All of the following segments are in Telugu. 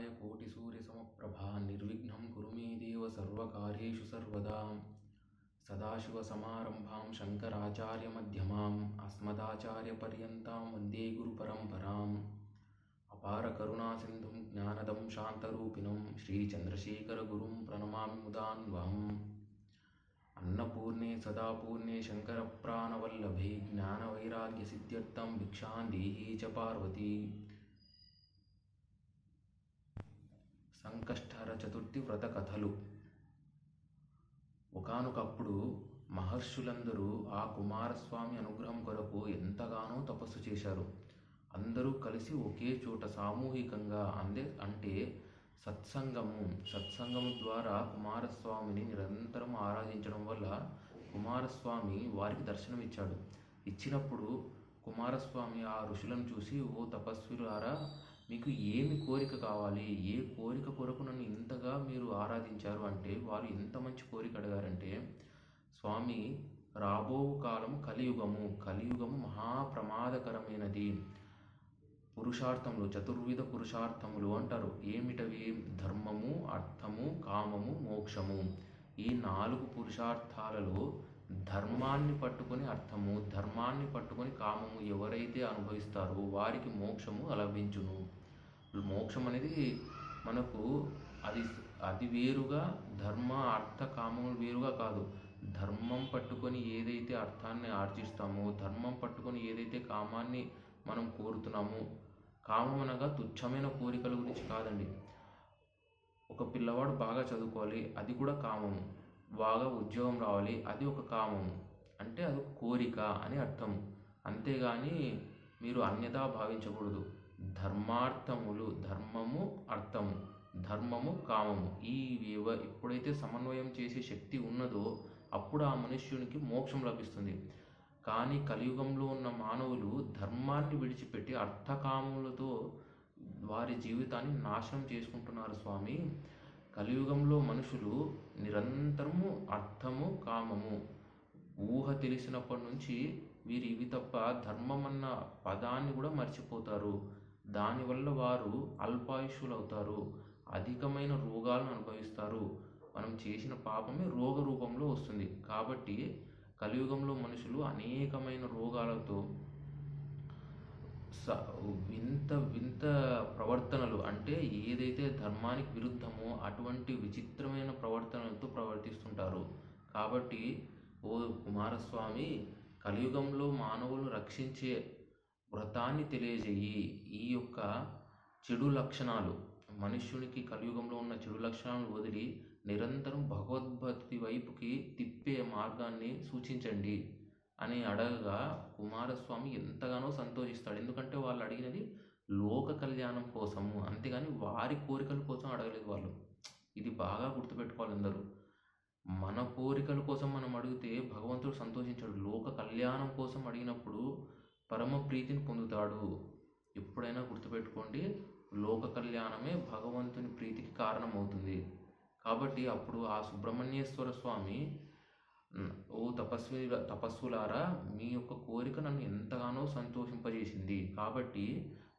वक्रतुण्डमहाकाय कोटिसूर्यसमप्रभा निर्विघ्नं कुरु मे देव सर्वकार्येषु सर्वदा। सदाशिवसमारम्भां शङ्कराचार्यमध्यमाम् अस्मदाचार्यपर्यन्तां वन्दे गुरुपरम्पराम्। अपारकरुणासिन्धुं ज्ञानदं शान्तरूपिणं श्रीचन्द्रशेखरगुरुं प्रणमामि मुदान्वहम्। अन्नपूर्णे सदापूर्णे शङ्करप्राणवल्लभे ज्ञानवैराग्यसिद्ध्यर्थं भिक्षां देहि च पार्वती। సంకష్టహర చతుర్థి వ్రత కథలు. ఒకానొకప్పుడు మహర్షులందరూ ఆ కుమారస్వామి అనుగ్రహం కొరకు ఎంతగానో తపస్సు చేశారు. అందరూ కలిసి ఒకే చోట సామూహికంగా అంటే సత్సంగము ద్వారా కుమారస్వామిని నిరంతరం ఆరాధించడం వల్ల కుమారస్వామి వారికి దర్శనమిచ్చాడు. ఇచ్చినప్పుడు కుమారస్వామి ఆ ఋషులను చూసి, ఓ తపస్విలారా, మీకు ఏమి కోరిక కావాలి, ఏ కోరిక కొరకు నన్ను ఇంతగా మీరు ఆరాధించారు అంటే వారు ఎంత మంచి కోరిక అడిగారంటే, స్వామి, రాబో కాలం కలియుగము మహాప్రమాదకరమైనది. పురుషార్థములు, చతుర్విధ పురుషార్థములు అంటారు. ఏమిటవి? ధర్మము, అర్థము, కామము, మోక్షము. ఈ 4 పురుషార్థాలలో ధర్మాన్ని పట్టుకొని అర్థము, ధర్మాన్ని పట్టుకొని కామము ఎవరైతే అనుభవిస్తారో వారికి మోక్షము లభించును. మోక్షం అనేది మనకు అది వేరుగా, ధర్మ అర్థ కామములు వేరుగా కాదు. ధర్మం పట్టుకొని ఏదైతే అర్థాన్ని ఆర్జిస్తామో, ధర్మం పట్టుకొని ఏదైతే కామాన్ని మనం కోరుతున్నామో, కామం అనగా తుచ్చమైన కోరికల గురించి కాదండి. ఒక పిల్లవాడు బాగా చదువుకోవాలి, అది కూడా కామము. బాగా ఉద్యోగం రావాలి, అది ఒక కామము. అంటే అది కోరిక అని అర్థం. అంతేగాని మీరు అన్యథా భావించకూడదు. ధర్మార్థములు, ధర్మము, అర్థము, ధర్మము, కామము, ఎప్పుడైతే సమన్వయం చేసే శక్తి ఉన్నదో అప్పుడు ఆ మనుష్యునికి మోక్షం లభిస్తుంది. కానీ కలియుగంలో ఉన్న మానవులు ధర్మాన్ని విడిచిపెట్టి అర్థకామములతో వారి జీవితాన్ని నాశనం చేసుకుంటున్నారు స్వామి. కలియుగంలో మనుషులు నిరంతరము అర్థము, కామము, ఊహ తెలిసినప్పటి నుంచి వీరు ఇవి తప్ప ధర్మం అన్న పదాన్ని కూడా మర్చిపోతారు. దానివల్ల వారు అల్పాయుష్యులు అవుతారు, అధికమైన రోగాలను అనుభవిస్తారు. మనం చేసిన పాపమే రోగ రూపంలో వస్తుంది. కాబట్టి కలియుగంలో మనుషులు అనేకమైన రోగాలతో వింత ప్రవర్తనలు, అంటే ఏదైతే ధర్మానికి విరుద్ధమో అటువంటి విచిత్రమైన ప్రవర్తనలతో ప్రవర్తిస్తుంటారు. కాబట్టి ఓ కుమారస్వామి, కలియుగంలో మానవులు రక్షించే వ్రతాన్ని తెలియజేయి. ఈ యొక్క చెడు లక్షణాలు, మనుష్యునికి కలియుగంలో ఉన్న చెడు లక్షణాలను వదిలి నిరంతరం భగవద్భక్తి వైపుకి తిప్పే మార్గాన్ని సూచించండి అని అడగగా కుమారస్వామి ఎంతగానో సంతోషిస్తాడు. ఎందుకంటే వాళ్ళు అడిగినది లోక కళ్యాణం కోసము, అంతేగాని వారి కోరికల కోసం అడగలేదు వాళ్ళు. ఇది బాగా గుర్తుపెట్టుకోవాలి అందరూ. మన కోరికల కోసం మనం అడిగితే భగవంతుడు సంతోషించాడు. లోక కళ్యాణం కోసం అడిగినప్పుడు పరమ ప్రీతిని పొందుతాడు. ఎప్పుడైనా గుర్తుపెట్టుకోండి, లోక కళ్యాణమే భగవంతుని ప్రీతికి కారణమవుతుంది. కాబట్టి అప్పుడు ఆ సుబ్రహ్మణ్యేశ్వర స్వామి, ఓ తపస్సులారా, మీ యొక్క కోరిక నన్ను ఎంతగానో సంతోషింపజేసింది. కాబట్టి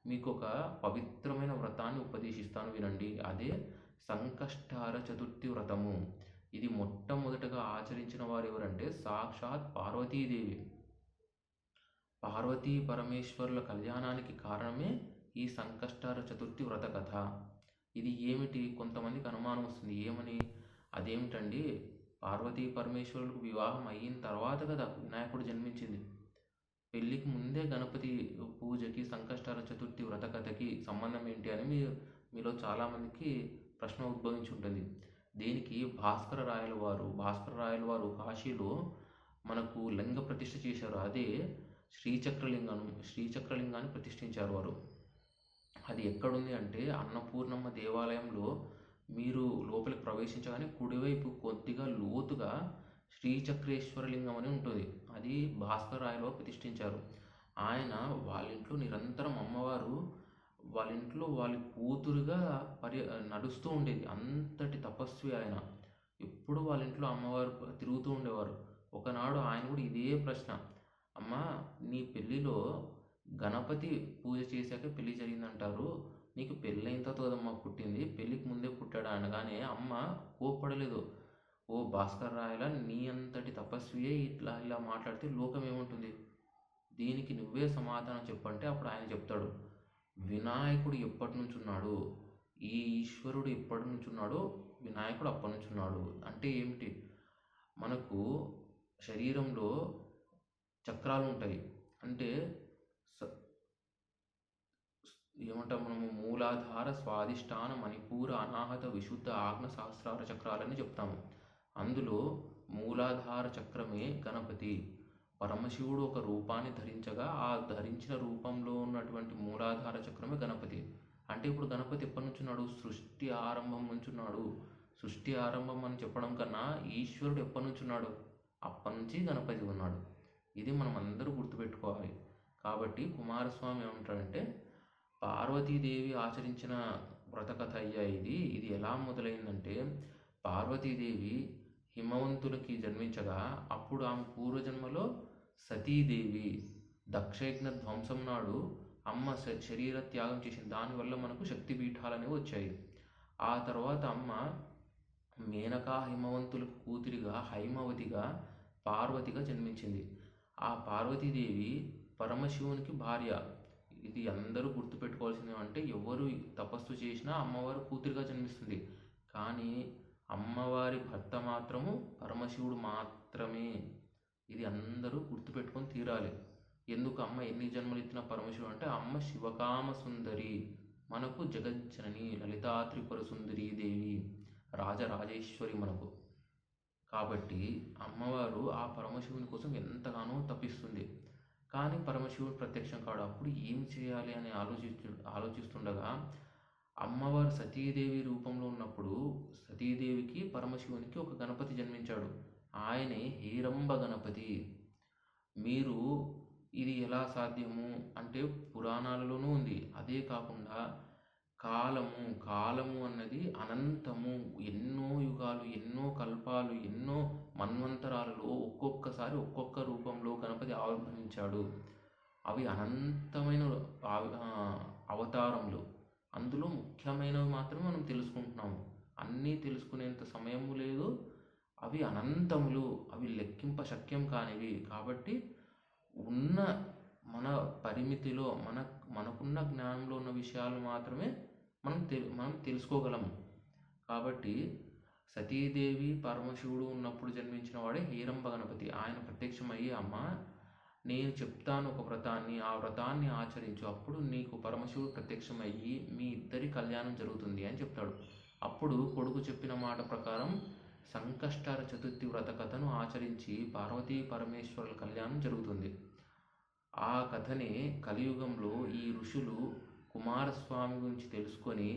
మీకు ఒక పవిత్రమైన వ్రతాన్ని ఉపదేశిస్తాను, వినండి. అదే సంకష్టహర చతుర్థి వ్రతము. ఇది మొట్టమొదటగా ఆచరించిన వారు ఎవరంటే సాక్షాత్ పార్వతీదేవి. పార్వతీ పరమేశ్వరుల కళ్యాణానికి కారణమే ఈ సంకష్టహర చతుర్థి వ్రత కథ. ఇది ఏమిటి? కొంతమందికి అనుమానం వస్తుంది. ఏమని? అదేమిటండి, పార్వతీ పరమేశ్వరులకు వివాహం అయిన తర్వాత కదా వినాయకుడు జన్మించింది. పెళ్ళికి ముందే గణపతి పూజకి సంకష్టహర చతుర్థి వ్రత కథకి సంబంధం ఏంటి అని మీలో చాలామందికి ప్రశ్న ఉద్భవించి ఉంటుంది. దీనికి భాస్కర రాయల వారు కాశీలో మనకు లింగ ప్రతిష్ఠ చేశారు. అదే శ్రీచక్రలింగాన్ని ప్రతిష్ఠించారు వారు. అది ఎక్కడుంది అంటే అన్నపూర్ణమ్మ దేవాలయంలో మీరు లోపలికి ప్రవేశించగానే కుడివైపు కొద్దిగా లోతుగా శ్రీచక్రేశ్వరలింగం అని ఉంటుంది. అది భాస్కర రాయల వారు ప్రతిష్ఠించారు. ఆయన వాళ్ళ ఇంట్లో నిరంతరం అమ్మవారు వాళ్ళ ఇంట్లో వాళ్ళ కూతురుగా నడుస్తూ ఉండేది. అంతటి తపస్వి ఆయన. ఎప్పుడు వాళ్ళ ఇంట్లో అమ్మవారు తిరుగుతూ ఉండేవారు. ఒకనాడు ఆయన కూడా ఇదే ప్రశ్న, అమ్మ, నీ పెళ్ళిలో గణపతి పూజ చేశాక పెళ్ళి జరిగిందంటారు, నీకు పెళ్ళైన తర్వాత యశోదమ్మ పుట్టింది, పెళ్ళికి ముందే పుట్టాడు అనగానే అమ్మ కోప్పడలేదు. ఓ భాస్కర్ రాయలా, నీ అంతటి తపస్వియే ఇట్లా ఇలా మాట్లాడితే లోకం ఏముంటుంది, దీనికి నువ్వే సమాధానం చెప్పంటే అప్పుడు ఆయన చెప్తాడు, వినాయకుడు ఎప్పటి నుంచి ఉన్నాడు, ఈ ఈశ్వరుడు ఎప్పటి నుంచి ఉన్నాడో వినాయకుడు అప్పటి నుంచి ఉన్నాడు. అంటే ఏమిటి, మనకు శరీరంలో చక్రాలు ఉంటాయి. అంటే ఏమంటాం మనము, మూలాధార, స్వాదిష్టాన, మణిపూర, అనాహత, విశుద్ధ, ఆగ్న సహస్రార చక్రాలని చెప్తాము. అందులో మూలాధార చక్రమే గణపతి. పరమశివుడు ఒక రూపాన్ని ధరించగా ఆ ధరించిన రూపంలో ఉన్నటువంటి మూలాధార చక్రమే గణపతి. అంటే ఇప్పుడు గణపతి ఎప్పటి నుంచి ఉన్నాడు, సృష్టి ఆరంభం నుంచి ఉన్నాడు. సృష్టి ఆరంభం అని చెప్పడం కన్నా ఈశ్వరుడు ఎప్పటి నుంచి ఉన్నాడు, అప్పటి నుంచి గణపతి ఉన్నాడు. ఇది మనం అందరూ గుర్తుపెట్టుకోవాలి. కాబట్టి కుమారస్వామి ఏమంటాడంటే, పార్వతీదేవి ఆచరించిన వ్రతకథ అయ్యా ఇది. ఇది ఎలా మొదలైందంటే, పార్వతీదేవి హిమవంతులకి జన్మించగా అప్పుడు ఆమె పూర్వజన్మలో సతీదేవి దక్షయజ్ఞ ధ్వంసం నాడు అమ్మ శరీర త్యాగం చేసింది. దానివల్ల మనకు శక్తిపీఠాలు అనేవి వచ్చాయి. ఆ తర్వాత అమ్మ మేనకా హిమవంతులకు కూతురిగా హైమవతిగా పార్వతిగా జన్మించింది. ఆ పార్వతీదేవి పరమశివునికి భార్య. ఇది అందరూ గుర్తుపెట్టుకోవాల్సింది అంటే, ఎవరు తపస్సు చేసినా అమ్మవారు కూతురిగా జన్మిస్తుంది, కానీ అమ్మవారి భర్త మాత్రము పరమశివుడు మాత్రమే. ఇది అందరూ గుర్తుపెట్టుకొని తీరాలి. ఎందుకు అమ్మ ఎన్ని జన్మలు ఎత్తిన పరమశివుడు అంటే, అమ్మ శివకామ సుందరి, మనకు జగజ్జనని లలితా త్రిపుర సుందరీ దేవి, రాజరాజేశ్వరి మనకు. కాబట్టి అమ్మవారు ఆ పరమశివుని కోసం ఎంతగానో తపిస్తుంది. కానీ పరమశివుడు ప్రత్యక్షం కాడు. అప్పుడు ఏం చేయాలి అని ఆలోచిస్తుండగా అమ్మవారు సతీదేవి రూపంలో ఉన్నప్పుడు సతీదేవికి పరమశివునికి ఒక గణపతి జన్మించాడు. ఆయనే హేరంబ గణపతి. మీరు ఇది ఎలా సాధ్యము అంటే, పురాణాలలోనూ ఉంది. అదే కాకుండా కాలము అన్నది అనంతము. ఎన్నో యుగాలు, ఎన్నో కల్పాలు, ఎన్నో మన్వంతరాలలో ఒక్కొక్కసారి ఒక్కొక్క రూపంలో గణపతి ఆవిర్భవించాడు. అవి అనంతమైన అవతారములు. అందులో ముఖ్యమైనవి మాత్రమే మనం తెలుసుకుంటున్నాము. అన్నీ తెలుసుకునేంత సమయము లేదు. అవి అనంతములు, అవి లెక్కింప శక్యం కానివి. కాబట్టి ఉన్న మన పరిమితిలో మనకున్న జ్ఞానంలో ఉన్న విషయాలు మాత్రమే మనం తెలుసుకోగలము. కాబట్టి సతీదేవి పరమశివుడు ఉన్నప్పుడు జన్మించిన వాడే హేరంబ గణపతి. ఆయన ప్రత్యక్షమయ్యి, అమ్మ నేను చెప్తాను ఒక వ్రతాన్ని, ఆ వ్రతాన్ని ఆచరించు, అప్పుడు నీకు పరమశివుడు ప్రత్యక్షమయ్యి మీ ఇద్దరి కళ్యాణం జరుగుతుంది అని చెప్తాడు. అప్పుడు కొడుకు చెప్పిన మాట ప్రకారం సంకష్టహర చతుర్థి వ్రత కథను ఆచరించి పార్వతీ పరమేశ్వరుల కళ్యాణం జరుగుతుంది. ఆ కథనే కలియుగంలో ఈ ఋషులు కుమారస్వామి గురించి తెలుసుకొని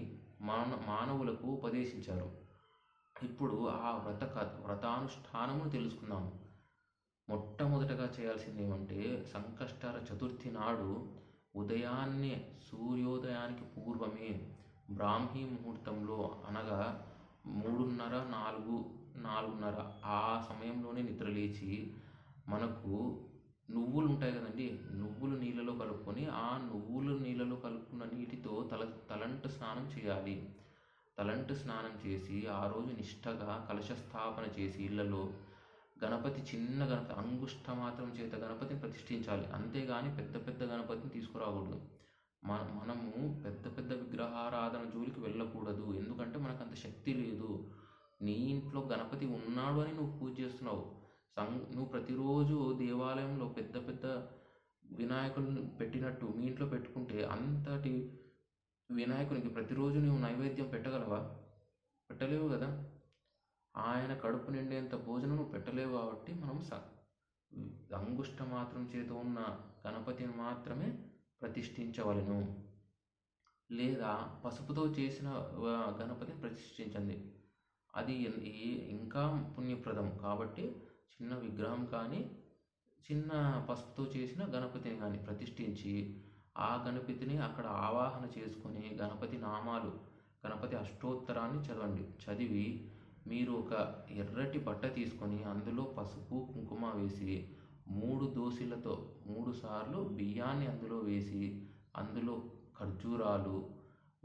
మానవులకు ఉపదేశించారు. ఇప్పుడు ఆ వ్రతానుష్ఠానమును తెలుసుకుందాము. మొట్టమొదటగా చేయాల్సింది ఏమంటే, సంకష్టహర చతుర్థి నాడు ఉదయాన్నే సూర్యోదయానికి పూర్వమే బ్రాహ్మీ ముహూర్తంలో, అనగా 3:30, 4:30 ఆ సమయంలోనే నిద్రలేచి, మనకు నువ్వులు ఉంటాయి కదండి, నువ్వులు నీళ్ళలో కలుపుకొని ఆ నువ్వులు నీళ్ళలో కలుపుకున్న నీటితో తలంటు స్నానం చేయాలి. తలంటు స్నానం చేసి ఆ రోజు నిష్టగా కలశ స్థాపన చేసి ఇళ్లలో చిన్న గణపతి అంగుష్ట మాత్రం చేత గణపతిని ప్రతిష్ఠించాలి. అంతేగాని పెద్ద పెద్ద గణపతిని తీసుకురాకూడదు. మనము పెద్ద పెద్ద విగ్రహారాధన జోలికి వెళ్ళకూడదు. ఎందుకంటే మనకు అంత శక్తి లేదు. నీ ఇంట్లో గణపతి ఉన్నాడు అని నువ్వు పూజ చేస్తున్నావు. నువ్వు ప్రతిరోజు దేవాలయంలో పెద్ద పెద్ద వినాయకులను పెట్టినట్టు మీ ఇంట్లో పెట్టుకుంటే, అంతటి వినాయకునికి ప్రతిరోజు నువ్వు నైవేద్యం పెట్టగలవా? పెట్టలేవు కదా. ఆయన కడుపు నిండేంత భోజనం నువ్వు పెట్టలేవు. కాబట్టి మనం అంగుష్ట మాత్రం చేత ఉన్న గణపతిని మాత్రమే ప్రతిష్ఠించవలెను. లేదా పసుపుతో చేసిన గణపతిని ప్రతిష్ఠించండి. అది ఇంకా పుణ్యప్రదం. కాబట్టి చిన్న విగ్రహం కానీ చిన్న పసుపుతో చేసిన గణపతిని కానీ ప్రతిష్ఠించి ఆ గణపతిని అక్కడ ఆవాహన చేసుకొని గణపతి నామాలు, గణపతి అష్టోత్తరాన్ని చదివి మీరు ఒక ఎర్రటి బట్ట తీసుకొని అందులో పసుపు కుంకుమ వేసి 3 దోశలతో 3 సార్లు బియ్యాన్ని అందులో వేసి, అందులో ఖర్జూరాలు,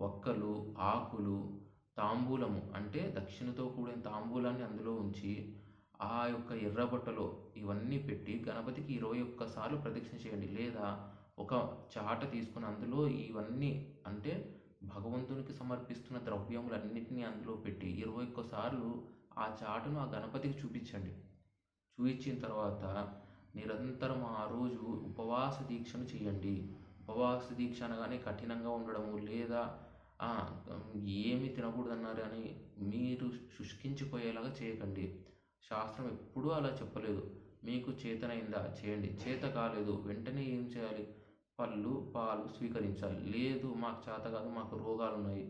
వక్కలు, ఆకులు, తాంబూలము అంటే దక్షిణతో కూడిన తాంబూలాన్ని అందులో ఉంచి ఆ యొక్క ఎర్ర బట్టలో ఇవన్నీ పెట్టి గణపతికి 21 సార్లు ప్రదక్షిణ చేయండి. లేదా ఒక చాట తీసుకొని అందులో ఇవన్నీ అంటే భగవంతునికి సమర్పిస్తున్న ద్రవ్యములన్నిటినీ అందులో పెట్టి 21 సార్లు ఆ చాటును ఆ గణపతికి చూపించండి. చూపించిన తర్వాత నిరంతరం ఆ రోజు ఉపవాస దీక్షను చేయండి. ఉపవాస దీక్ష అనగానే కఠినంగా ఉండడము లేదా ఆ, ఏమి తినకూడదన్నారు అని మీరు శుష్కించిపోయేలాగా చేయకండి. శాస్త్రం ఎప్పుడూ అలా చెప్పలేదు. మీకు చేతనైందా చేయండి, చేత కాలేదు వెంటనే ఏం చేయాలి, పళ్ళు పాలు స్వీకరించాలి. లేదు మాకు చేత కాదు, మాకు రోగాలు ఉన్నాయి,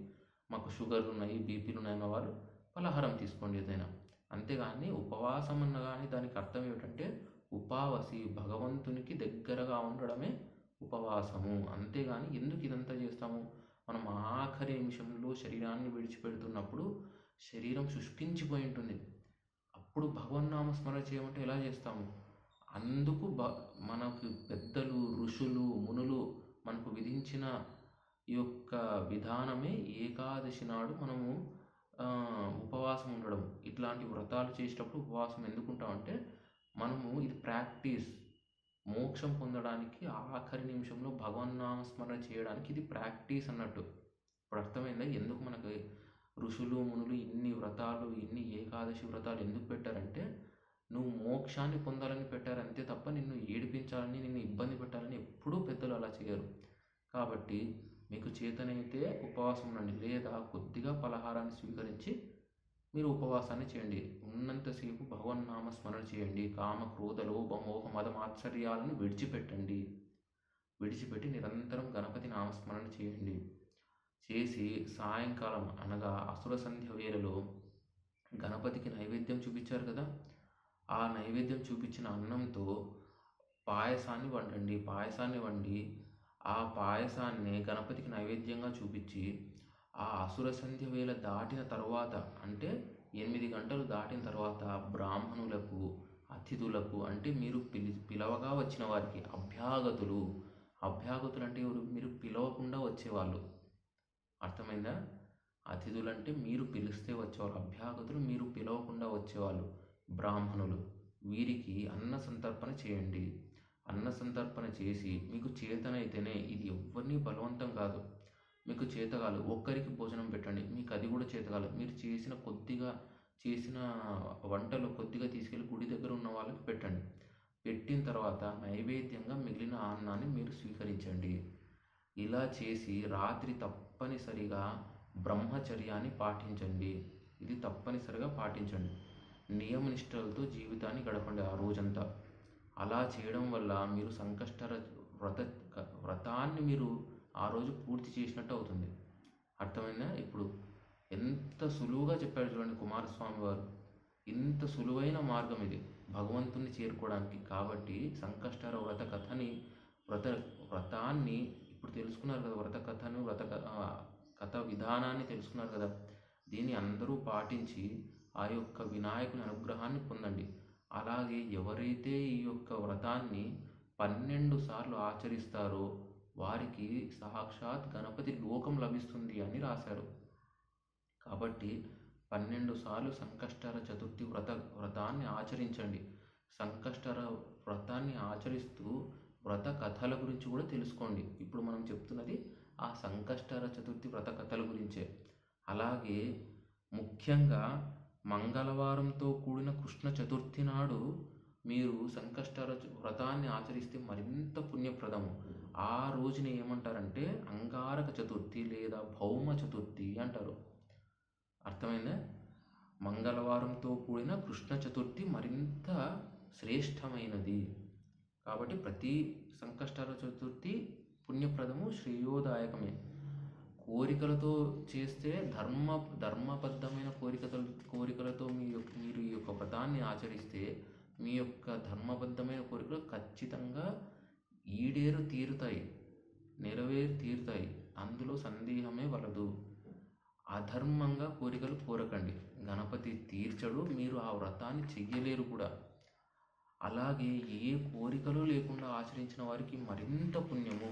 మాకు షుగర్లు ఉన్నాయి, బీపీలు ఉన్నాయి అన్న వాళ్ళు పలహారం తీసుకోండి ఏదైనా. అంతేగాని ఉపవాసం అన్న కానీ దానికి అర్థం ఏమిటంటే ఉపావసి, భగవంతునికి దగ్గరగా ఉండడమే ఉపవాసము. అంతేగాని ఎందుకు ఇదంతా చేస్తాము, మనం ఆఖరి నిమిషంలో శరీరాన్ని విడిచిపెడుతున్నప్పుడు శరీరం శుష్కించిపోయి ఉంటుంది. అప్పుడు భగవన్నామస్మరణ చేయమంటే ఎలా చేస్తాము? అందుకు మనకు పెద్దలు, ఋషులు, మునులు మనకు విధించిన ఈ యొక్క విధానమే ఏకాదశి నాడు మనము ఉపవాసం ఉండడం. ఇట్లాంటి వ్రతాలు చేసేటప్పుడు ఉపవాసం ఎందుకుంటామంటే మనము ఇది ప్రాక్టీస్, మోక్షం పొందడానికి ఆఖరి నిమిషంలో భగవన్నామస్మరణ చేయడానికి ఇది ప్రాక్టీస్ అన్నట్టు. ఇప్పుడు అర్థమైందా ఎందుకు మనకు ఋషులు, మునులు ఇన్ని వ్రతాలు, ఇన్ని ఏకాదశి వ్రతాలు ఎందుకు పెట్టారంటే నువ్వు మోక్షాన్ని పొందాలని పెట్టారు అంతే తప్ప నిన్ను ఏడిపించాలని, నిన్ను ఇబ్బంది పెట్టాలని ఎప్పుడూ పెద్దలు అలా చేయరు. కాబట్టి మీకు చేతనైతే ఉపవాసం ఉండండి, లేదా కొద్దిగా పలహారాన్ని స్వీకరించి మీరు ఉపవాసాన్ని చేయండి. ఉన్నంతసేపు భగవన్నామ స్మరణ చేయండి. కామ, క్రోధ, లోభ, మోహ, మద, మాత్సర్యాలను విడిచిపెట్టండి. విడిచిపెట్టి నిరంతరం గణపతి నామస్మరణ చేయండి. చేసి సాయంకాలం అనగా అసుర సంధ్య వేళలో గణపతికి నైవేద్యం చూపించారు కదా, ఆ నైవేద్యం చూపించిన అన్నంతో పాయసాన్ని వండండి. పాయసాన్ని వండి ఆ పాయసాన్ని గణపతికి నైవేద్యంగా చూపించి ఆ అసుర సంధ్య వేళ దాటిన తర్వాత అంటే 8 గంటలు దాటిన తర్వాత బ్రాహ్మణులకు, అతిథులకు అంటే మీరు పిలవగా వచ్చిన వారికి అభ్యాగతులు. అభ్యాగతులు అంటే ఎవరు? మీరు పిలవకుండా వచ్చేవాళ్ళు. అర్థమైందా? అతిథులు అంటే మీరు పిలిస్తే వచ్చేవాళ్ళు, అభ్యాగతులు మీరు పిలవకుండా వచ్చేవాళ్ళు బ్రాహ్మణులు. వీరికి అన్న సంతర్పణ చేయండి. అన్న సంతర్పణ చేసి మీకు చేతనైతేనే, ఇది ఎవరిని బలవంతం కాదు, మీకు చేతగాలు ఒక్కరికి భోజనం పెట్టండి. మీకు అది కూడా చేతగాలు మీరు చేసిన వంటలు కొద్దిగా తీసుకెళ్ళి గుడి దగ్గర ఉన్న వాళ్ళకి పెట్టండి. పెట్టిన తర్వాత నైవేద్యంగా మిగిలిన అన్నాన్ని మీరు స్వీకరించండి. ఇలా చేసి రాత్రి తప్పనిసరిగా బ్రహ్మచర్యాన్ని పాటించండి. ఇది తప్పనిసరిగా పాటించండి. నియమనిష్టలతో జీవితాన్ని గడపండి ఆ రోజంతా. అలా చేయడం వల్ల మీరు సంకష్టర వ్రతాన్ని మీరు ఆ రోజు పూర్తి చేసినట్టు అవుతుంది. అర్థమైందా? ఇప్పుడు ఎంత సులువుగా చెప్పాడు చూడండి కుమారస్వామి వారు. ఇంత సులువైన మార్గం ఇది భగవంతుని చేరుకోవడానికి. కాబట్టి సంకష్టర వ్రతాన్ని ఇప్పుడు తెలుసుకున్నారు కదా, వ్రత కథను కథ విధానాన్ని తెలుసుకున్నారు కదా. దీన్ని అందరూ పాటించి ఆ యొక్క వినాయకుని అనుగ్రహాన్ని పొందండి. అలాగే ఎవరైతే ఈ యొక్క వ్రతాన్ని 12 సార్లు ఆచరిస్తారో వారికి సాక్షాత్ గణపతి లోకం లభిస్తుంది అని రాశారు. కాబట్టి 12 సార్లు సంకష్టర చతుర్థి వ్రతాన్ని ఆచరించండి. సంకష్టర వ్రతాన్ని ఆచరిస్తూ వ్రత కథల గురించి కూడా తెలుసుకోండి. ఇప్పుడు మనం చెప్తున్నది ఆ సంకష్టర చతుర్థి వ్రత కథల గురించే. అలాగే ముఖ్యంగా మంగళవారంతో కూడిన కృష్ణ చతుర్థి నాడు మీరు సంకష్టర వ్రతాన్ని ఆచరిస్తే మరింత పుణ్యప్రదము. ఆ రోజుని ఏమంటారంటే అంగారక చతుర్థి లేదా భౌమ చతుర్థి అంటారు. అర్థమైందా? మంగళవారంతో కూడిన కృష్ణ చతుర్థి మరింత శ్రేష్టమైనది. కాబట్టి ప్రతి సంకష్టర చతుర్థి పుణ్యప్రదము, శ్రేయోదాయకమే. కోరికలతో చేస్తే ధర్మబద్ధమైన కోరికలతో మీరు ఈ యొక్క వ్రతాన్ని ఆచరిస్తే మీ యొక్క ధర్మబద్ధమైన కోరికలు ఖచ్చితంగా నెరవేరి తీరుతాయి. అందులో సందేహమే వలదు. అధర్మంగా కోరికలు కోరకండి, గణపతి తీర్చడు, మీరు ఆ వ్రతాన్ని చెయ్యలేరు కూడా. అలాగే ఏ కోరికలు లేకుండా ఆచరించిన వారికి మరింత పుణ్యము.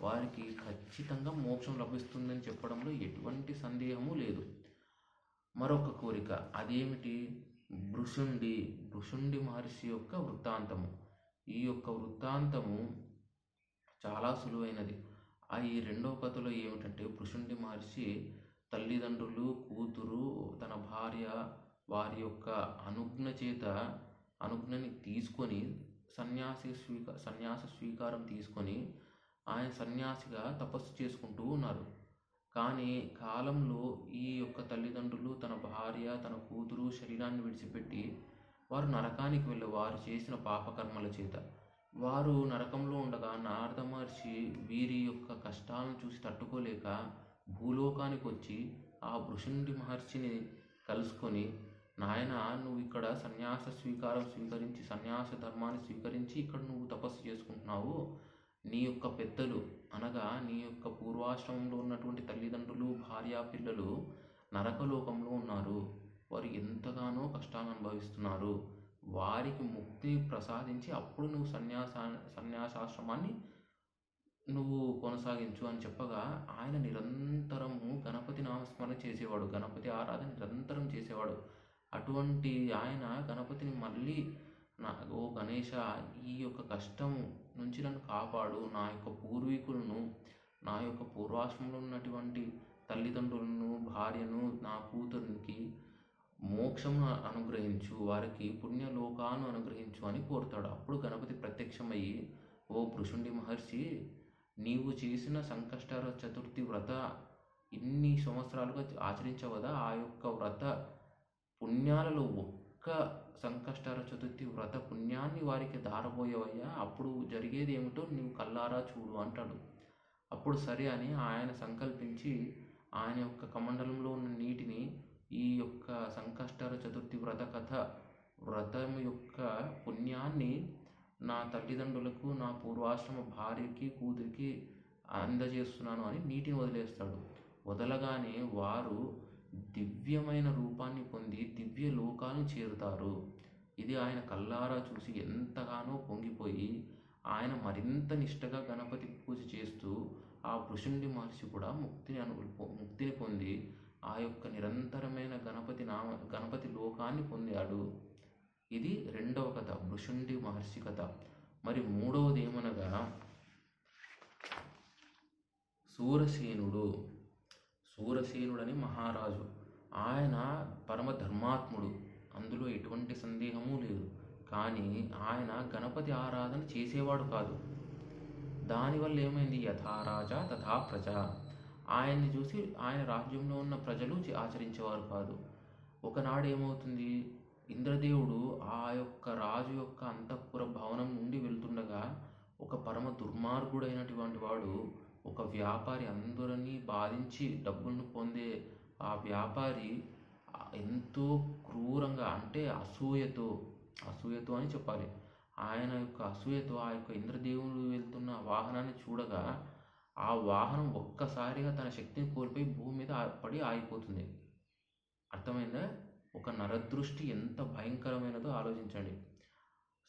వారికి ఖచ్చితంగా మోక్షం లభిస్తుందని చెప్పడంలో ఎటువంటి సందేహము లేదు. మరొక కోరిక అదేమిటి? భృశుండి మహర్షి యొక్క వృత్తాంతము. ఈ యొక్క వృత్తాంతము చాలా సులువైనది. ఈ రెండవ కథలో ఏమిటంటే, భృశుండి మహర్షి తల్లిదండ్రులు, కూతురు, తన భార్య వారి యొక్క అనుజ్ఞని తీసుకొని సన్యాస స్వీకారం తీసుకొని ఆయన సన్యాసిగా తపస్సు చేసుకుంటూ ఉన్నారు. కానీ కాలంలో ఈ యొక్క తల్లిదండ్రులు, తన భార్య, తన కూతురు శరీరాన్ని విడిచిపెట్టి వారు నరకానికి వెళ్ళి వారు చేసిన పాపకర్మల చేత వారు నరకంలో ఉండగా నారద మహర్షి వీరి యొక్క కష్టాలను చూసి తట్టుకోలేక భూలోకానికి వచ్చి ఆ భృశుండి మహర్షిని కలుసుకొని, నాయన నువ్వు ఇక్కడ సన్యాస ధర్మాన్ని స్వీకరించి ఇక్కడ నువ్వు తపస్సు చేసుకుంటున్నావు. నీ యొక్క పెద్దలు అనగా నీ యొక్క పూర్వాశ్రమంలో ఉన్నటువంటి తల్లిదండ్రులు, భార్యా పిల్లలు నరకలోకంలో ఉన్నారు. వారు ఎంతగానో కష్టాలను అనుభవిస్తున్నారు. వారికి ముక్తి ప్రసాదించి అప్పుడు నువ్వు సన్యాసాశ్రమాన్ని నువ్వు కొనసాగించు అని చెప్పగా ఆయన నిరంతరము గణపతి నామస్మరణ చేసేవాడు. గణపతి ఆరాధన నిరంతరం చేసేవాడు. అటువంటి ఆయన గణపతిని మళ్ళీ ఓ గణేశ, ఈ యొక్క కష్టం నుంచి నన్ను కాపాడు, నా యొక్క పూర్వీకులను, నా యొక్క పూర్వాశ్రమంలో ఉన్నటువంటి తల్లిదండ్రులను, భార్యను, నా కూతురికి మోక్షమును అనుగ్రహించు, వారికి పుణ్యలోకాలను అనుగ్రహించు అని కోరుతాడు. అప్పుడు గణపతి ప్రత్యక్షమయ్యి, ఓ భృశుండి మహర్షి, నీవు చేసిన సంకష్టహర చతుర్థి వ్రత ఇన్ని సంవత్సరాలుగా ఆచరించావు కదా, ఆ యొక్క వ్రత పుణ్యాలలో ఒక్క సంకష్టహర చతుర్థి వ్రత పుణ్యాన్ని వారికి దారబోయేవయ్యా, అప్పుడు జరిగేది ఏమిటో నీవు కల్లారా చూడు అంటాడు. అప్పుడు సరే అని ఆయన సంకల్పించి ఆయన యొక్క కమండలంలో ఉన్న నీటిని ఈ యొక్క సంకష్టహర చతుర్థి వ్రతం యొక్క పుణ్యాన్ని నా తల్లిదండ్రులకు, నా పూర్వాశ్రమ భార్యకి, కూతురికి అందజేస్తున్నాను అని నీటిని వదిలేస్తాడు. వదలగానే వారు దివ్యమైన రూపాన్ని పొంది దివ్య లోకాలను చేరుతారు. ఇది ఆయన కల్లారా చూసి ఎంతగానో పొంగిపోయి ఆయన మరింత నిష్టగా గణపతి పూజ చేస్తూ ఆ భృశుండి మహర్షి కూడా ముక్తిని పొంది ఆ యొక్క నిరంతరమైన గణపతి లోకాన్ని పొందాడు. ఇది రెండవ కథ, భృశుండి మహర్షి కథ. మరి మూడవది ఏమనగా సూరసేనుడని మహారాజు. ఆయన పరమ ధర్మాత్ముడు, అందులో ఎటువంటి సందేహము లేదు. కానీ ఆయన గణపతి ఆరాధన చేసేవాడు కాదు. దానివల్ల ఏమైంది? యథా రాజా తథా ప్రజ. ఆయన్ని చూసి ఆయన రాజ్యంలో ఉన్న ప్రజలు ఆచరించేవారు కాదు. ఒకనాడు ఏమవుతుంది, ఇంద్రదేవుడు ఆ యొక్క రాజు యొక్క అంతఃపుర భవనం నుండి వెళ్తుండగా ఒక పరమ దుర్మార్గుడైనటువంటి వాడు, ఒక వ్యాపారి, అందరినీ బాధించి డబ్బులను పొందే ఆ వ్యాపారి ఎంతో క్రూరంగా, అంటే అసూయతో అని చెప్పాలి, ఆయన యొక్క అసూయతో ఆ యొక్క ఇంద్రదేవుడు వెళ్తున్న వాహనాన్ని చూడగా ఆ వాహనం ఒక్కసారిగా తన శక్తిని కోల్పోయి భూమి మీద పడి ఆగిపోతుంది. అర్థమైందా? ఒక నరదృష్టి ఎంత భయంకరమైనదో ఆలోచించండి.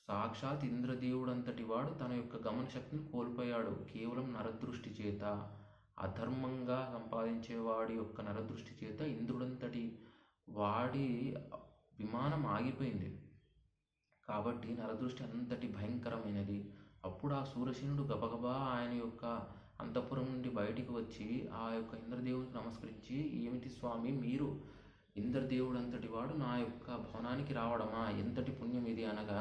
సాక్షాత్ ఇంద్రదేవుడంతటి వాడు తన యొక్క గమన శక్తిని కోల్పోయాడు కేవలం నరదృష్టి చేత. అధర్మంగా సంపాదించేవాడి యొక్క నరదృష్టి చేత ఇంద్రుడంతటి వాడి విమానం ఆగిపోయింది. కాబట్టి నరదృష్టి అంతటి భయంకరమైనది. అప్పుడు ఆ సూరసేనుడు గబగబా ఆయన యొక్క అంతఃపురం నుండి బయటికి వచ్చి ఆ యొక్క ఇంద్రదేవునికి నమస్కరించి, ఏమిటి స్వామి, మీరు ఇంద్రదేవుడు అంతటి వాడు నా యొక్క భవనానికి రావడమా, ఎంతటి పుణ్యం ఇది అనగా,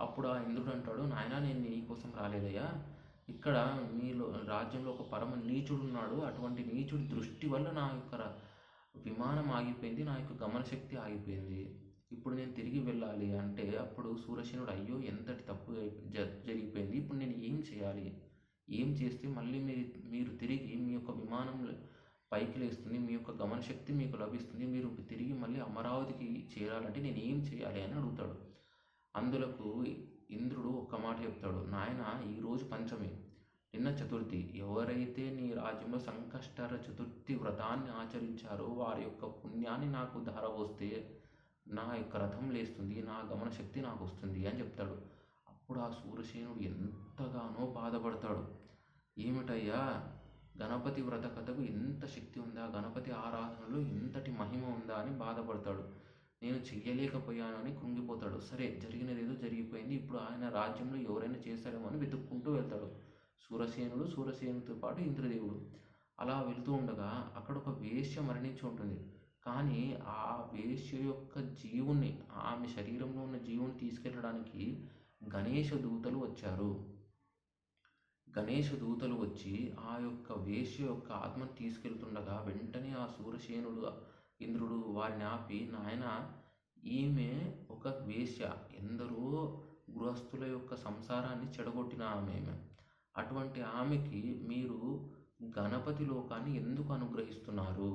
అప్పుడు ఆ ఇంద్రుడు అంటాడు, నాయనా, నేను నీ కోసం రాలేదయ్యా, ఇక్కడ మీలో రాజ్యంలో ఒక పరమ నీచుడు ఉన్నాడు. అటువంటి నీచుడి దృష్టి వల్ల నా యొక్క విమానం ఆగిపోయింది, నా యొక్క గమనశక్తి ఆగిపోయింది. ఇప్పుడు నేను తిరిగి వెళ్ళాలి అంటే అప్పుడు సూరసేనుడు, అయ్యో ఎంతటి తప్పు జరిగిపోయింది, ఇప్పుడు నేను ఏం చేయాలి, ఏం చేస్తే మళ్ళీ మీరు తిరిగి మీ యొక్క విమానం పైకి లేస్తుంది, మీ యొక్క గమనశక్తి మీకు లభిస్తుంది, మీరు తిరిగి మళ్ళీ అమరావతికి చేరాలంటే నేను ఏం చేయాలి అని అడుగుతాడు. అందులకు ఇంద్రుడు ఒక్క మాట చెప్తాడు, నాయన, ఈరోజు పంచమి, నిన్న చతుర్థి, ఎవరైతే నీ రాజ్యంలో సంకష్టహర చతుర్థి వ్రతాన్ని ఆచరించారో వారి యొక్క పుణ్యాన్ని నాకు ధారపోస్తే నా యొక్క రథం లేస్తుంది, నా గమన శక్తి నాకు వస్తుంది అని చెప్తాడు. అప్పుడు ఆ సూరసేనుడు ఎంతగానో బాధపడతాడు. ఏమిటయ్యా, గణపతి వ్రత కథకు ఇంత శక్తి ఉందా, గణపతి ఆరాధనలో ఇంతటి మహిమ ఉందా అని బాధపడతాడు. నేను చెయ్యలేకపోయాను అని కృంగిపోతాడు. సరే, జరిగినదేదో జరిగిపోయింది, ఇప్పుడు ఆయన రాజ్యంలో ఎవరైనా చేశారేమో అని వెతుక్కుంటూ వెళ్తాడు. సూరసేనుతో పాటు ఇంద్రదేవుడు అలా వెళుతూ ఉండగా అక్కడ ఒక వేశ్య మరణించి ఉంటుంది. కానీ ఆ వేశ్య యొక్క జీవుని, ఆమె శరీరంలో ఉన్న జీవుని తీసుకెళ్ళడానికి గణేష దూతలు వచ్చారు. గణేష దూతలు వచ్చి ఆ యొక్క వేశ్య యొక్క ఆత్మను తీసుకెళ్తుండగా వెంటనే ఆ సూరసేనుడు, ఇంద్రుడు వారిని ఆపి, నాయన, ఈమె ఒక వేశ్య, ఎందరో గృహస్థుల యొక్క సంసారాన్ని చెడగొట్టిన ఆమె. అటువంటి ఆమెకి మీరు గణపతి లోకాన్ని ఎందుకు అనుగ్రహిస్తున్నారు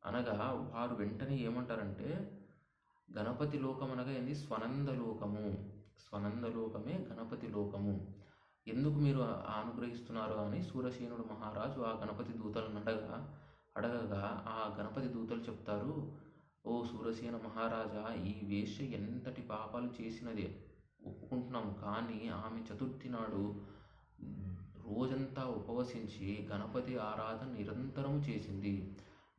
అనగా వారు వెంటనే ఏమంటారంటే, గణపతి లోకం అనగా ఏంది? స్వనందలోకము. స్వనందలోకమే గణపతి లోకము. ఎందుకు మీరు అనుగ్రహిస్తున్నారు అని సూరసేనుడు మహారాజు ఆ గణపతి దూతలను అడగగా ఆ గణపతి దూతలు చెప్తారు, ఓ సూరసేన మహారాజా, ఈ వేశ్య ఎంతటి పాపాలు చేసినదే ఒప్పుకుంటున్నాం. కానీ ఆమె చతుర్థి నాడు రోజంతా ఉపవసించి గణపతి ఆరాధన నిరంతరం చేసింది.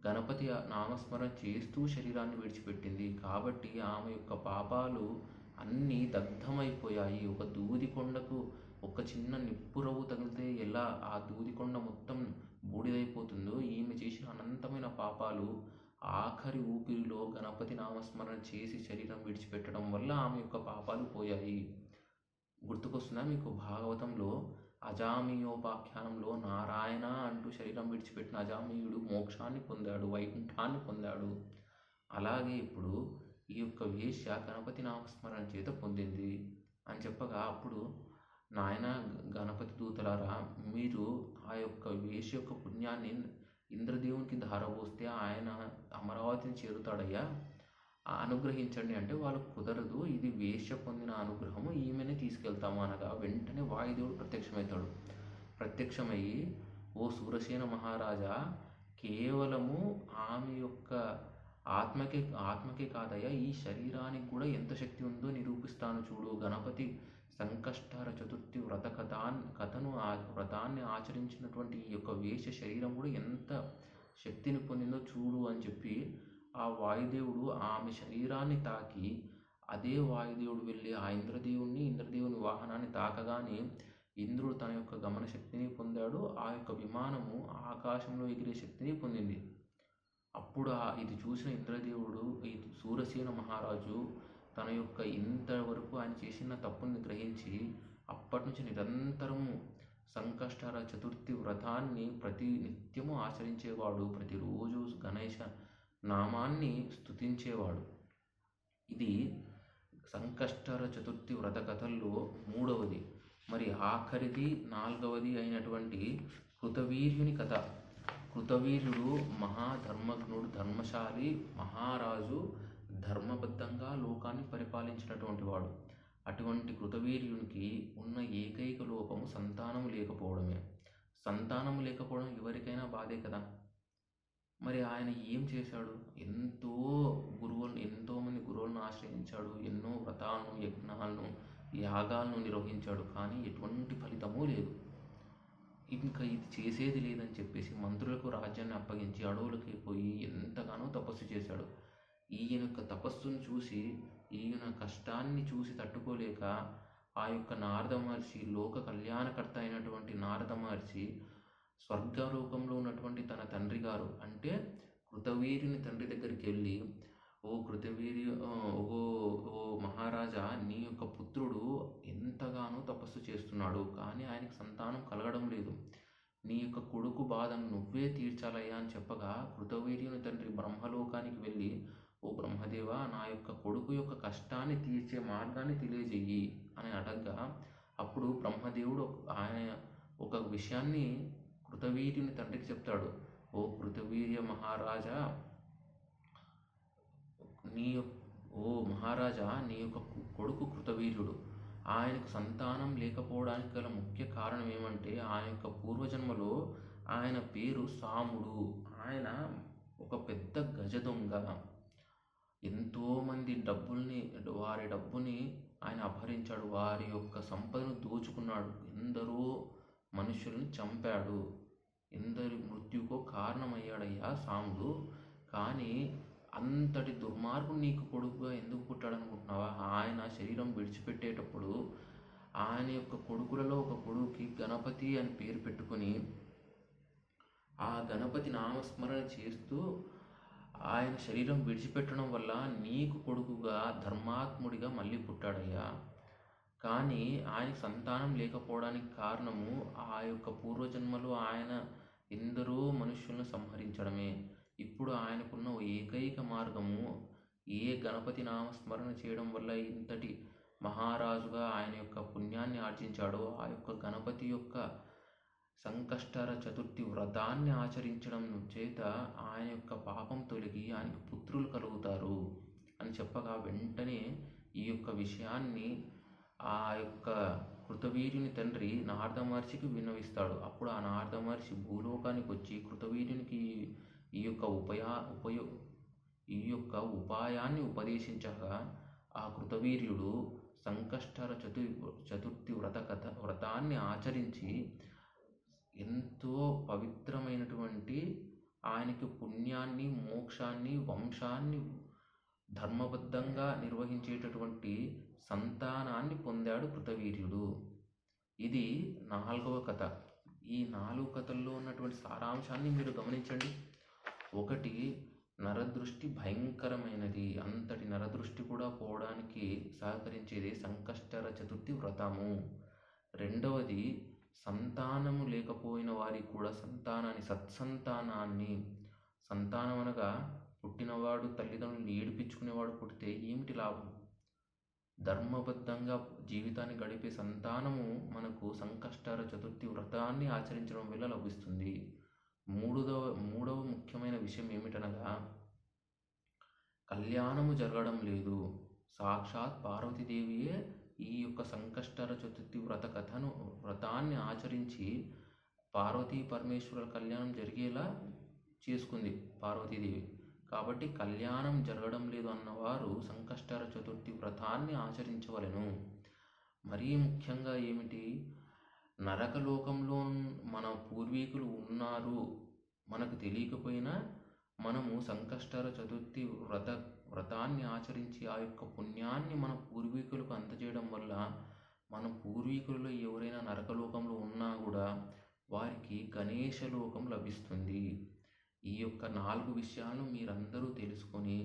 గణపతి నామస్మరణ చేస్తూ శరీరాన్ని విడిచిపెట్టింది. కాబట్టి ఆమె యొక్క పాపాలు అన్నీ దగ్ధమైపోయాయి. ఒక దూదికొండకు ఒక చిన్న నిప్పురవ్వు తగిలితే ఎలా ఆ దూదికొండ మొత్తం బూడిదైపోతుందో, ఈమె చేసిన అనంతమైన పాపాలు ఆఖరి ఊపిరిలో గణపతి నామస్మరణ చేసి శరీరం విడిచిపెట్టడం వల్ల ఆమె యొక్క పాపాలు పోయాయి. గుర్తుకొస్తుందా మీకు? భాగవతంలో అజామీయోపాఖ్యానంలో నారాయణ అంటూ శరీరం విడిచిపెట్టిన అజామీయుడు మోక్షాన్ని పొందాడు, వైకుంఠాన్ని పొందాడు. అలాగే ఇప్పుడు ఈ యొక్క వేశ్య గణపతి నామస్మరణ చేత పొందింది అని చెప్పగా, అప్పుడు నాయన గణపతి దూతలారా, మీరు ఆ యొక్క వేశ్య యొక్క పుణ్యాన్ని ఇంద్రదేవునికి ధారపోస్తే ఆయన అమరావతిని చేరుతాడయ్యా, అనుగ్రహించండి అంటే వాళ్ళు కుదరదు, ఇది వేశ్య పొందిన అనుగ్రహము, ఈమెనే తీసుకెళ్తాము అనగా వెంటనే వాయుదేవుడు ప్రత్యక్షమయ్యి, ఓ సూరసేన మహారాజా, కేవలము ఆమె యొక్క ఆత్మకే కాదయ్యా, ఈ శరీరానికి కూడా ఎంత శక్తి ఉందో నిరూపిస్తాను చూడు. గణపతి సంకష్టహర చతుర్థి కథను వ్రతాన్ని ఆచరించినటువంటి ఈ యొక్క వేశ్య శరీరం కూడా ఎంత శక్తిని పొందిందో చూడు అని చెప్పి ఆ వాయుదేవుడు ఆమె శరీరాన్ని తాకి, అదే వాయుదేవుడు వెళ్ళి ఆ ఇంద్రదేవుని వాహనాన్ని తాకగానే ఇంద్రుడు తన యొక్క గమన శక్తిని పొందాడు. ఆ యొక్క విమానము ఆకాశంలో ఎగిరే శక్తిని పొందింది. అప్పుడు ఇది చూసిన ఇంద్రదేవుడు, ఈ సూరసేన మహారాజు తన యొక్క ఇంతవరకు ఆయన చేసిన తప్పుని గ్రహించి అప్పటి నుంచి నిరంతరము సంకష్టహర చతుర్థి వ్రతాన్ని ప్రతి నిత్యము ఆచరించేవాడు. ప్రతిరోజు గణేశ నామాన్ని స్తుతించేవాడు. ఇది సంకష్టహర చతుర్థి వ్రత కథల్లో 3వది. మరి ఆఖరిది 4వది అయినటువంటి కృతవీర్యుని కథ. కృతవీర్యుడు మహాధర్మజ్ఞుడు, ధర్మశాలి మహారాజు, ధర్మబద్ధంగా లోకాన్ని పరిపాలించినటువంటి వాడు. అటువంటి కృతవీర్యునికి ఉన్న ఏకైక లోపము సంతానము లేకపోవడమే. సంతానము లేకపోవడం ఎవరికైనా బాధే కదా. మరి ఆయన ఏం చేశాడు? ఎంతోమంది గురువులను ఆశ్రయించాడు, ఎన్నో వ్రతాలను, యజ్ఞాలను, యాగాలను నిర్వహించాడు. కానీ ఎటువంటి ఫలితమూ లేదు. ఇంకా ఇది చేసేది లేదని చెప్పేసి మంత్రులకు రాజ్యాన్ని అప్పగించి అడవులకి పోయి ఎంతగానో తపస్సు చేశాడు. ఈయన యొక్క తపస్సును చూసి, ఈయన కష్టాన్ని చూసి తట్టుకోలేక ఆ యొక్క నారద మహర్షి, లోక కళ్యాణకర్త అయినటువంటి నారద మహర్షి స్వర్గలోకంలో ఉన్నటువంటి తన తండ్రి గారు అంటే కృతవీర్యుని తండ్రి దగ్గరికి వెళ్ళి, ఓ కృతవీర్యు, ఓ మహారాజా, నీ యొక్క పుత్రుడు ఎంతగానో తపస్సు చేస్తున్నాడు, కానీ ఆయనకు సంతానం కలగడం లేదు. నీ యొక్క కొడుకు బాధను నువ్వే తీర్చాలయ్యా అని చెప్పగా, కృతవీర్యుని తండ్రి బ్రహ్మలోకానికి వెళ్ళి, ఓ బ్రహ్మదేవ, నా యొక్క కొడుకు యొక్క కష్టాన్ని తీర్చే మార్గాన్ని తెలియజేయి అని అడగగా, అప్పుడు బ్రహ్మదేవుడు ఆయన ఒక విషయాన్ని కృతవీర్యుని తండ్రికి చెప్తాడు. ఓ కృతవీర్య మహారాజా, నీ యొక్క కొడుకు కృతవీర్యుడు, ఆయనకు సంతానం లేకపోవడానికి గల ముఖ్య కారణం ఏమంటే, ఆయన యొక్క పూర్వజన్మలో ఆయన పేరు సాముడు. ఆయన ఒక పెద్ద గజ దొంగ. ఎంతోమంది వారి డబ్బుని ఆయన అపహరించాడు, వారి యొక్క సంపదను దోచుకున్నాడు. ఎందరో మనుషుల్ని చంపాడు, ఎందరి మృత్యుకో కారణమయ్యాడయ్యా సాంబుడు. కానీ అంతటి దుర్మార్గుడు నీకు కొడుకుగా ఎందుకు పుట్టాడనుకుంటున్నావా? ఆయన శరీరం విడిచిపెట్టేటప్పుడు ఆయన యొక్క కొడుకులలో ఒక కొడుకుకి గణపతి అని పేరు పెట్టుకొని ఆ గణపతి నామస్మరణ చేస్తూ ఆయన శరీరం విడిచిపెట్టడం వల్ల నీకు కొడుకుగా ధర్మాత్ముడిగా మళ్ళీ పుట్టాడయ్యా. కానీ ఆయనకి సంతానం లేకపోవడానికి కారణము ఆ యొక్క పూర్వజన్మలో ఆయన ఎందరో మనుష్యులను సంహరించడమే. ఇప్పుడు ఆయనకున్న ఏకైక మార్గము ఏ గణపతి నామస్మరణ చేయడం వల్ల ఇంతటి మహారాజుగా ఆయన యొక్క పుణ్యాన్ని ఆర్జించాడో ఆ యొక్క గణపతి యొక్క సంకష్టహర చతుర్థి వ్రతాన్ని ఆచరించడం చేత ఆయన యొక్క పాపం తొలగి ఆయనకు పుత్రులు కలుగుతారు అని చెప్పగా వెంటనే ఈ యొక్క విషయాన్ని ఆ యొక్క కృతవీర్యుని తండ్రి నారద మహర్షికి విన్నవిస్తాడు. అప్పుడు ఆ నారద మహర్షి భూలోకానికి వచ్చి కృతవీర్యునికి ఈ యొక్క ఉపాయాన్ని ఉపదేశించగా ఆ కృతవీర్యుడు సంకష్టహర చతుర్థి వ్రతాన్ని ఆచరించి ఎంతో పవిత్రమైనటువంటి ఆయనకి పుణ్యాన్ని, మోక్షాన్ని, వంశాన్ని ధర్మబద్ధంగా నిర్వహించేటటువంటి సంతానాన్ని పొందాడు కృతవీర్యుడు. ఇది 4వ కథ. ఈ 4 కథల్లో ఉన్నటువంటి సారాంశాన్ని మీరు గమనించండి. 1, నరదృష్టి భయంకరమైనది. అంతటి నరదృష్టి కూడా పోవడానికి సహకరించేది సంకష్టహర చతుర్థి వ్రతము. 2వది, సంతానము లేకపోయిన వారికి కూడా సత్సంతానాన్ని, సంతానం అనగా పుట్టినవాడు తల్లిదండ్రులను ఏడిపించుకునేవాడు పుడితే ఏమిటి లాభం? ధర్మబద్ధంగా జీవితాన్ని గడిపే సంతానము మనకు సంకష్టహర చతుర్థి వ్రతాన్ని ఆచరించడం వల్ల లభిస్తుంది. మూడవ ముఖ్యమైన విషయం ఏమిటనగా కళ్యాణము జరగడం లేదు. సాక్షాత్ పార్వతీదేవియే ఈ యొక్క సంకష్టహర చతుర్థి వ్రతాన్ని ఆచరించి పార్వతీ పరమేశ్వరుల కళ్యాణం జరిగేలా చేసుకుంది పార్వతీదేవి. కాబట్టి కళ్యాణం జరగడం లేదు అన్నవారు సంకష్టహర చతుర్థి వ్రతాన్ని ఆచరించవలెను. మరీ ముఖ్యంగా ఏమిటి, నరకలోకంలో మన పూర్వీకులు ఉన్నారు మనకు తెలియకపోయినా మనము సంకష్టహర చతుర్థి వ్రతాన్ని ఆచరించి ఆ యొక్క పుణ్యాన్ని మన పూర్వీకులకు అందజేయడం వల్ల మన పూర్వీకులలో ఎవరైనా నరకలోకంలో ఉన్నా కూడా వారికి గణేశ లోకం లభిస్తుంది. ఈ యొక్క 4 విషయాలను మీరందరూ తెలుసుకొని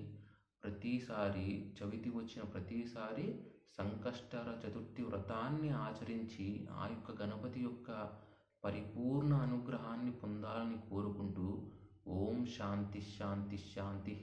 ప్రతిసారి చవితి వచ్చిన ప్రతిసారి సంకష్టహర చతుర్థి వ్రతాన్ని ఆచరించి ఆ యొక్క గణపతి యొక్క పరిపూర్ణ అనుగ్రహాన్ని పొందాలని కోరుకుంటూ ఓం శాంతి శాంతి శాంతి.